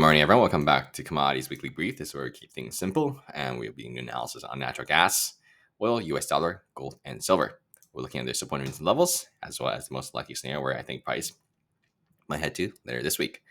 morning, everyone. Welcome back to Commodities Weekly Brief. This is where we keep things simple, and we'll be doing analysis on natural gas, oil, US dollar, gold, and silver. We're looking at their support and levels, as well as the most likely scenario where I think price might head to later this week.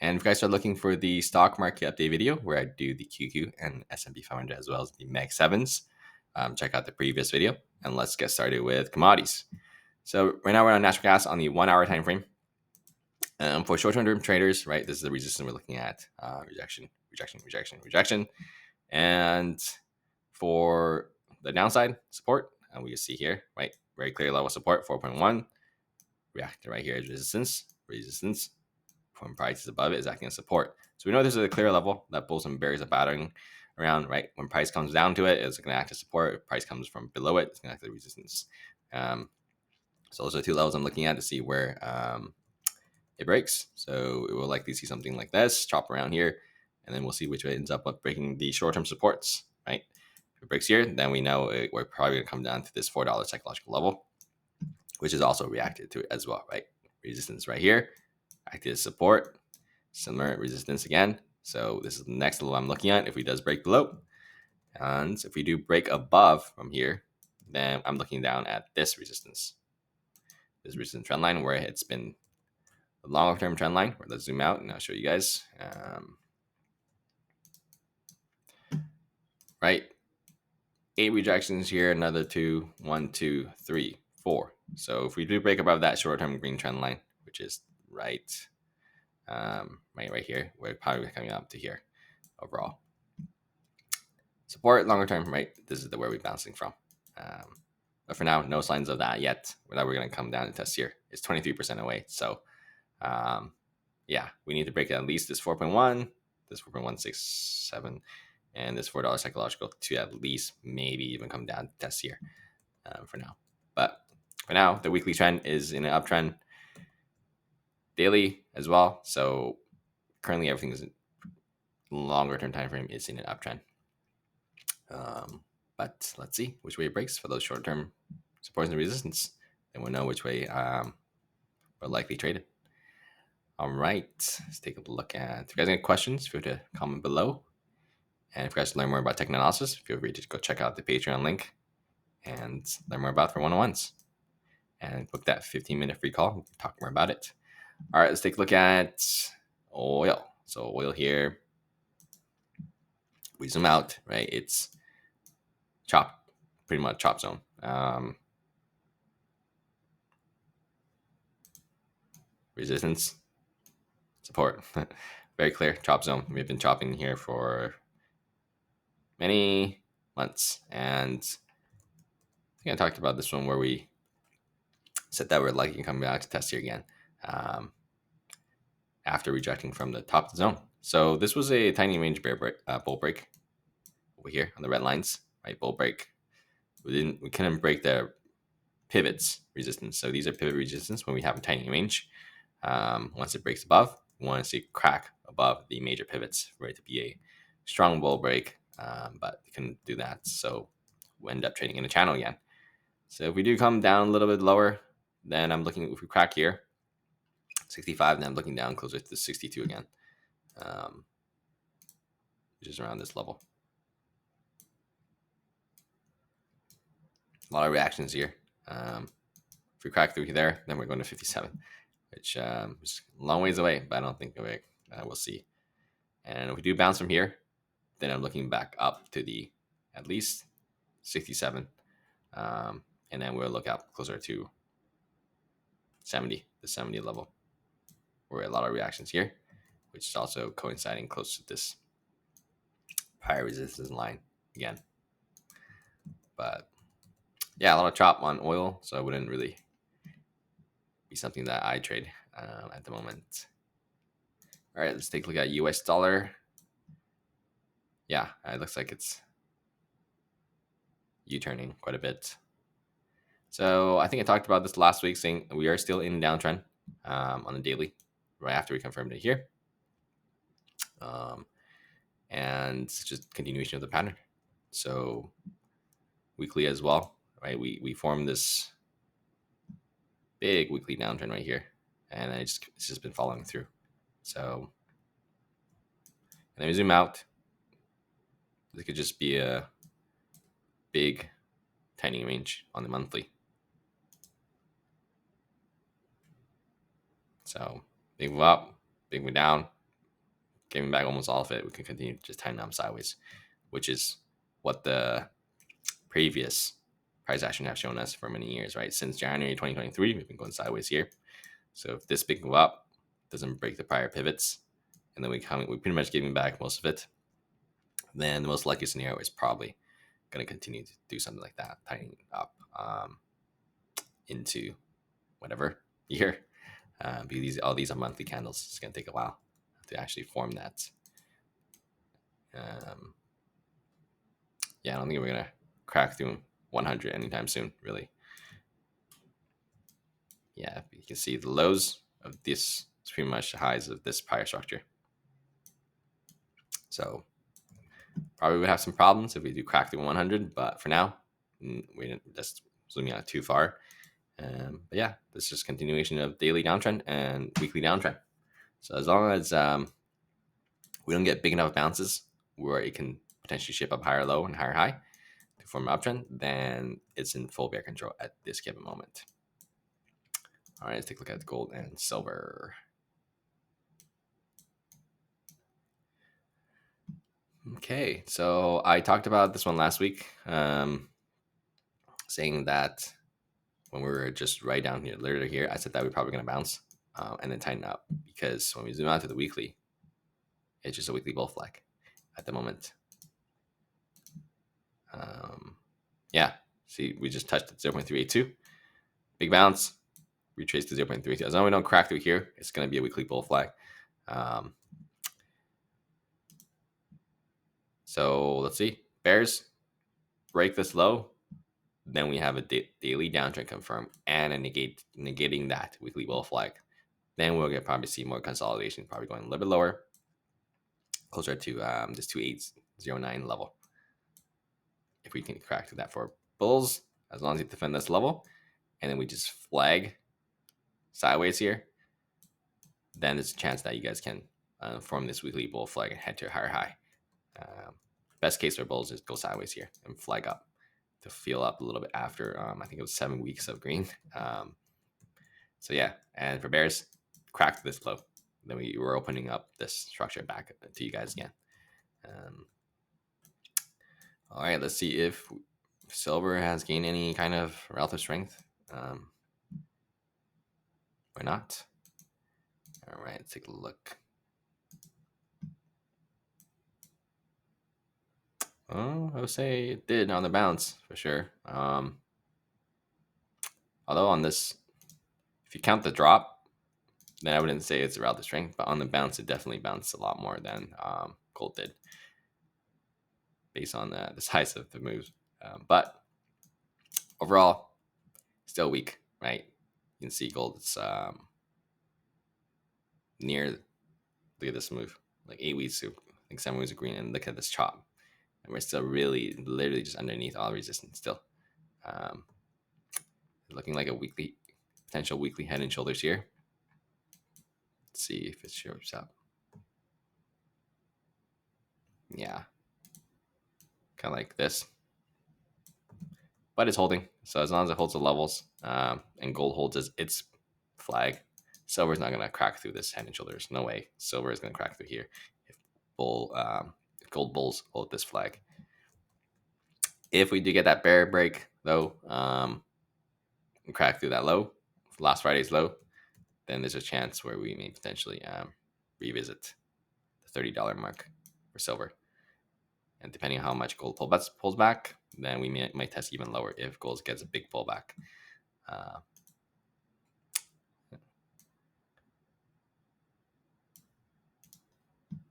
And if you guys are looking for the stock market update video, where I do the QQ and S&P 500 as well as the Mag 7s, check out the previous video, and let's get started with commodities. So right now we're on natural gas on the 1 hour time frame. For short-term traders, right, this is the resistance we're looking at. Rejection. And for the downside support, we can see here, right, very clear level support, 4.1. Reactor right here is resistance. When price is above it is acting as support. So we know this is a clear level that bulls and bears are battering around, right? When price comes down to it, it's going to act as support. If price comes from below it, it's going to act as resistance. So those are two levels I'm looking at to see where it breaks. So it will likely see something like this, chop around here, and then we'll see which way it ends up breaking the short-term supports, right? If it breaks here, then we know we're probably going to come down to this $4 psychological level, which is also reacted to it as well, right? Resistance right here, acted as support, similar resistance again. So this is the next level I'm looking at if we does break below. And if we do break above from here, then I'm looking down at this resistance trend line where it's been a longer term trend line. Let's zoom out and I'll show you guys. Right, 8 rejections here, another 2, 1, 2, 3, 4. So if we do break above that short term green trend line, which is right here, we're probably coming up to here overall. Support longer term, right? This is where we're bouncing from. But for now, no signs of that yet. That we're going to come down and test here. It's 23% away. So yeah, we need to break at least this 4.1, this 4.167, and this $4 psychological to at least maybe even come down to test here for now. But for now, the weekly trend is in an uptrend, daily as well. So currently everything is longer term time frame is in an uptrend. But let's see which way it breaks for those short term supports and resistance, and we'll know which way we're likely traded. All right, let's take a look at. If you guys have any questions, feel free to comment below. And if you guys learn more about tech analysis, feel free to go check out the Patreon link and learn more about for one-on-ones. And book that 15-minute free call. We can talk more about it. All right, let's take a look at oil. So oil here, we zoom out, right? It's pretty much chop zone. Resistance, support, very clear chop zone. We've been chopping here for many months, and I think I talked about this one where we said that we're likely to come back to test here again after rejecting from the top of the zone. So this was a tiny range bull break over here on the red lines, right? Bull break. We couldn't break the pivots resistance. So these are pivot resistance when we have a tiny range. Once it breaks above, we want to see crack above the major pivots for it to be a strong bull break, but we couldn't do that. So we end up trading in a channel again. So if we do come down a little bit lower, then I'm looking, if we crack here, 65, then I'm looking down closer to 62 again, which is around this level. A lot of reactions here. If we crack through there, then we're going to 57, which is a long ways away, but I don't think we'll see. And if we do bounce from here, then I'm looking back up to the at least 67, and then we'll look out closer to 70, the 70 level. We're a lot of reactions here, which is also coinciding close to this higher resistance line again. But yeah, a lot of chop on oil, so it wouldn't really be something that I trade at the moment. All right, let's take a look at US dollar. Yeah, it looks like it's U-turning quite a bit. So I think I talked about this last week, saying we are still in a downtrend on the daily, right after we confirmed it here. And it's just continuation of the pattern. So weekly as well, right? We formed this big weekly downtrend right here, and it's just been following through. So And then we zoom out. This could just be a big, tiny range on the monthly. So big move up, big move down, giving back almost all of it. We can continue to just tighten up sideways, which is what the previous price action have shown us for many years, right? Since January 2023, we've been going sideways here. So if this big move up doesn't break the prior pivots, and then we pretty much giving back most of it, then the most likely scenario is probably going to continue to do something like that, tightening up into whatever year. Because all these are monthly candles. It's going to take a while to actually form that. Yeah, I don't think we're going to crack through 100 anytime soon, really. Yeah, you can see the lows of this is pretty much the highs of this prior structure. So probably would have some problems if we do crack through 100, but for now, we didn't just zooming out too far. But yeah, this is just continuation of daily downtrend and weekly downtrend. So as long as we don't get big enough bounces where it can potentially shape up higher low and higher high to form an uptrend, then it's in full bear control at this given moment. All right, let's take a look at gold and silver. Okay, so I talked about this one last week, saying that when we were just right down here, literally here, I said that we're probably going to bounce and then tighten up, because when we zoom out to the weekly, it's just a weekly bull flag at the moment. Yeah, see, we just touched at 0.382. Big bounce, retrace to 0.32. As long as we don't crack through here, it's going to be a weekly bull flag. So let's see. Bears break this low, then we have a daily downtrend confirmed and a negating that weekly bull flag. Then we'll probably see more consolidation, probably going a little bit lower, closer to this 2809 level. If we can crack to that for bulls, as long as you defend this level, and then we just flag sideways here, then there's a chance that you guys can form this weekly bull flag and head to a higher high. Best case for bulls is go sideways here and flag up to feel up a little bit after, I think it was 7 weeks of green. So yeah, and for bears, crack to this low. Then we were opening up this structure back to you guys again. All right, let's see if silver has gained any kind of relative strength. Or not. All right, let's take a look. Oh, I would say it did on the bounce for sure. Although on this, if you count the drop, then I wouldn't say it's a relative strength, but on the bounce, it definitely bounced a lot more than gold did, based on the size of the moves. But overall, still weak, right? You can see gold, it's near, look at this move, like 8 weeks, I think 7 weeks of green, and look at this chop. And we're still really, literally just underneath all resistance still. Looking like a potential weekly head and shoulders here. Let's see if it shows up. Yeah. Kind of like this. But it's holding. So as long as it holds the levels and gold holds its flag, silver's not going to crack through this head and shoulders. No way. Silver is going to crack through here if gold bulls hold this flag. If we do get that bear break, though, and crack through that low, last Friday's low, then there's a chance where we may potentially revisit the $30 mark for silver. And depending on how much gold pulls back, then we might test even lower if gold gets a big pullback.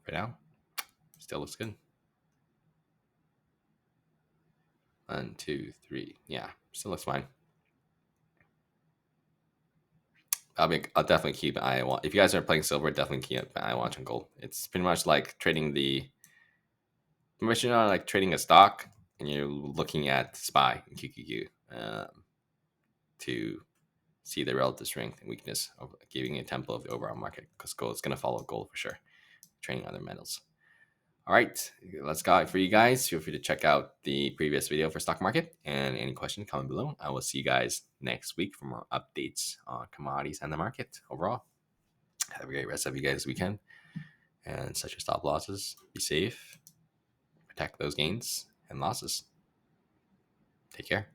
For now, still looks good. 1, 2, 3. Yeah, still looks fine. I'll definitely keep an eye on. If you guys are playing silver, definitely keep an eye watch on gold. It's pretty much like trading like trading a stock, and you're looking at SPY and QQQ to see the relative strength and weakness of giving a tempo of the overall market, because gold is going to follow gold for sure, trading other metals. All right, let's got it for you guys. Feel free to check out the previous video for stock market and any question comment below. I will see you guys next week for more updates on commodities and the market overall. Have a great rest of you guys' weekend and set your stop losses. Be safe, protect those gains and losses. Take care.